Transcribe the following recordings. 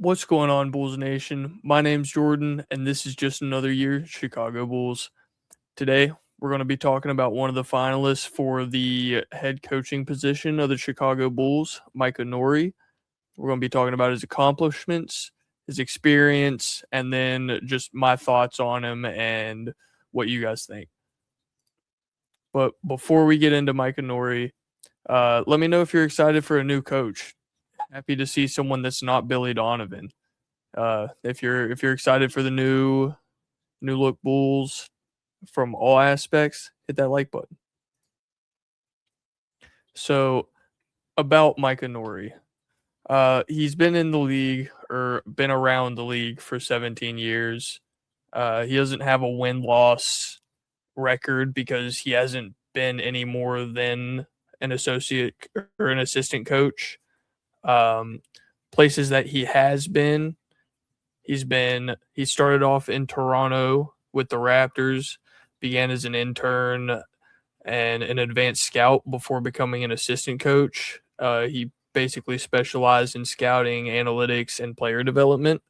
What's going on, Bulls Nation? My name's Jordan, and this is just another year Chicago Bulls. Today, we're going to be talking about one of the finalists for the head coaching position of the Chicago Bulls, Micah Nori. We're going to be talking about his accomplishments, his experience, and then just my thoughts on him and what you guys think. But before we get into Micah Nori, let me know if you're excited for a new coach. Happy to see someone that's not Billy Donovan. If you're excited for the new look Bulls from all aspects, hit that like button. So about Micah Nori, he's been in the league or been around the league for 17 years. He doesn't have a win-loss record because he hasn't been any more than an associate or an assistant coach. Places that he has been, he started off in Toronto with the Raptors, began as an intern and an advanced scout before becoming an assistant coach. He basically specialized in scouting, analytics, and player development.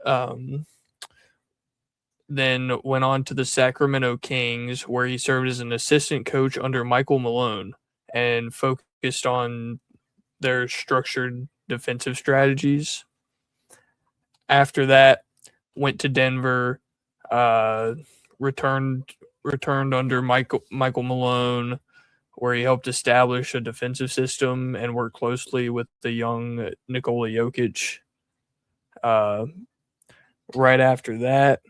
Then went on to the Sacramento Kings, where he served as an assistant coach under Michael Malone and focused on their structured defensive strategies. After that, went to Denver, returned under Michael Malone, where he helped establish a defensive system and worked closely with the young Nikola Jokic. Right after that,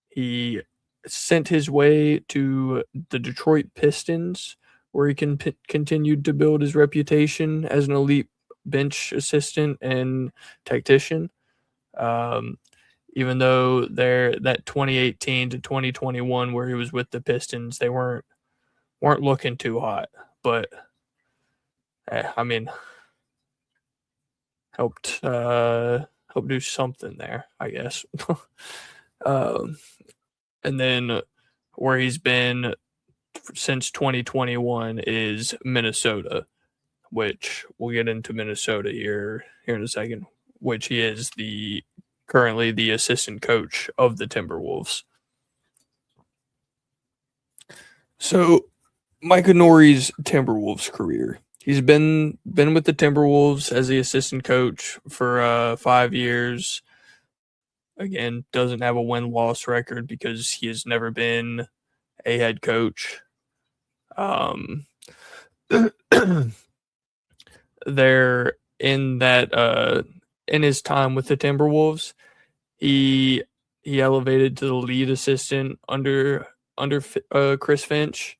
he sent his way to the Detroit Pistons, where he continued to build his reputation as an elite bench assistant and tactician. Even though that 2018 to 2021 where he was with the Pistons, they weren't looking too hot, but helped do something there, I guess. And then where he's been since 2021 is Minnesota, which we'll get into Minnesota here in a second, which he is currently the assistant coach of the Timberwolves. So Micah Nori's Timberwolves career. He's been with the Timberwolves as the assistant coach for 5 years. Again, doesn't have a win-loss record because he has never been a head coach. There in his time with the Timberwolves, he elevated to the lead assistant under Chris Finch.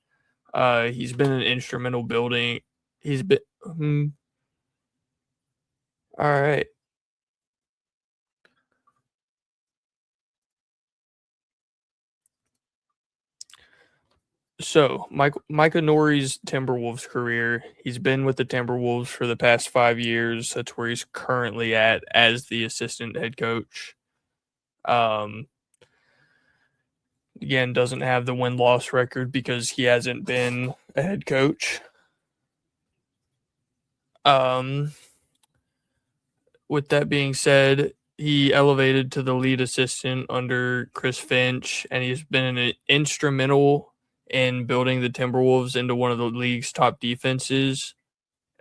He's been an instrumental building. He's been all right. So, Micah Nori's Timberwolves career, he's been with the Timberwolves for the past 5 years. That's where he's currently at as the assistant head coach. Again, doesn't have the win-loss record because he hasn't been a head coach. With that being said, he elevated to the lead assistant under Chris Finch, and he's been instrumental in building the Timberwolves into one of the league's top defenses.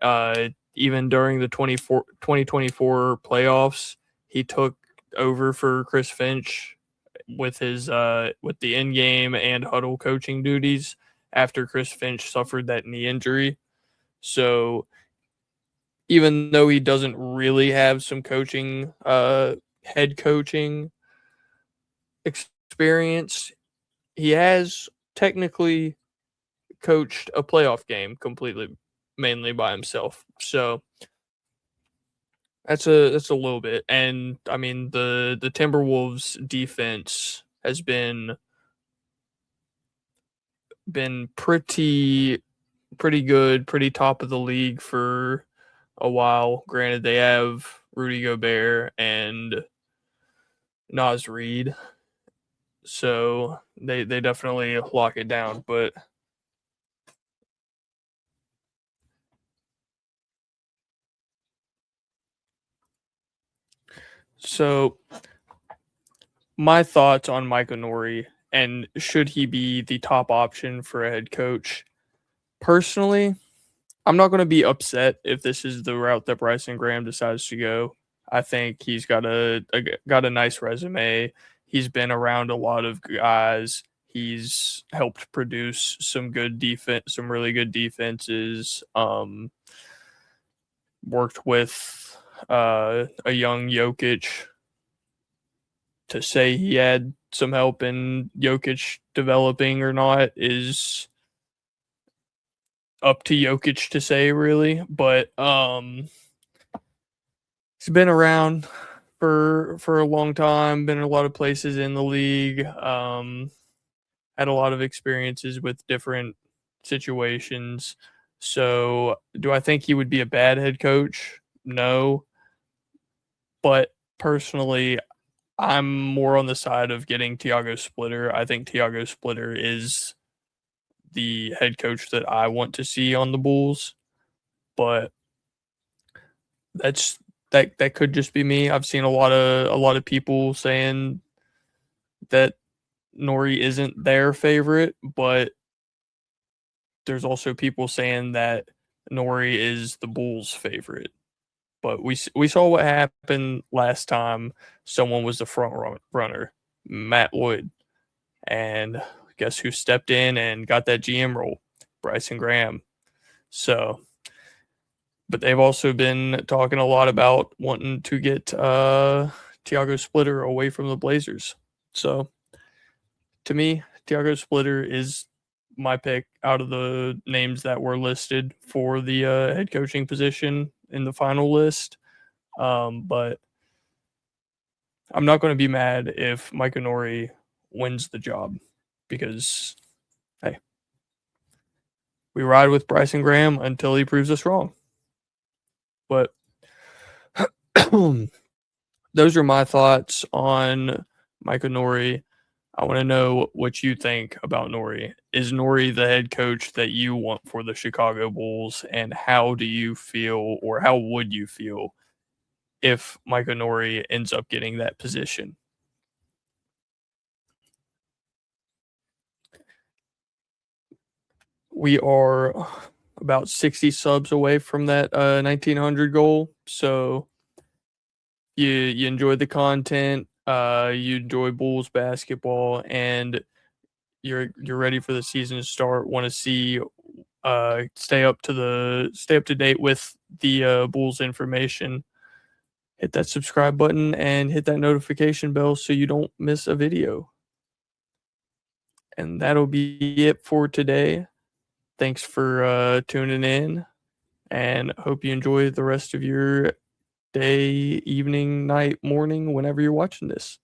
Even during the 2024 playoffs, he took over for Chris Finch with his with the in-game and huddle coaching duties after Chris Finch suffered that knee injury. So even though he doesn't really have some coaching, head coaching experience, he has technically coached a playoff game mainly by himself. So that's a little bit. And I mean the Timberwolves defense has been pretty good, pretty top of the league for a while. Granted, they have Rudy Gobert and Naz Reid, so they definitely lock it down. But So, my thoughts on Micah Nori and should he be the top option for a head coach? Personally, I'm not going to be upset if this is the route that Bryson Graham decides to go. I think he's got a nice resume. He's been around a lot of guys. He's helped produce some good defense, some really good defenses. Worked with a young Jokic. To say he had some help in Jokic developing or not is up to Jokic to say, really. But he's been around for a long time, been in a lot of places in the league, had a lot of experiences with different situations. So, do I think he would be a bad head coach? No. But personally, I'm more on the side of getting Tiago Splitter. I think Tiago Splitter is the head coach that I want to see on the Bulls, but that could just be me. I've seen a lot of people saying that Nori isn't their favorite, but there's also people saying that Nori is the Bulls' favorite. But we saw what happened last time someone was the front runner, Matt Wood. And guess who stepped in and got that GM role? Bryson Graham. So, but they've also been talking a lot about wanting to get Tiago Splitter away from the Blazers. So, to me, Tiago Splitter is my pick out of the names that were listed for the head coaching position in the final list. But I'm not going to be mad if Micah Nori wins the job because, hey, we ride with Bryson Graham until he proves us wrong. But those are my thoughts on Micah Nori. I want to know what you think about Nori. Is Nori the head coach that you want for the Chicago Bulls? And how do you feel, or how would you feel if Micah Nori ends up getting that position? We are about 60 subs away from that 1900 goal. So you enjoy the content, you enjoy Bulls basketball, and you're ready for the season to start. Want to see stay up to date with the Bulls information. Hit that subscribe button and hit that notification bell so you don't miss a video. And that'll be it for today. Thanks for tuning in, and hope you enjoy the rest of your day, evening, night, morning, whenever you're watching this.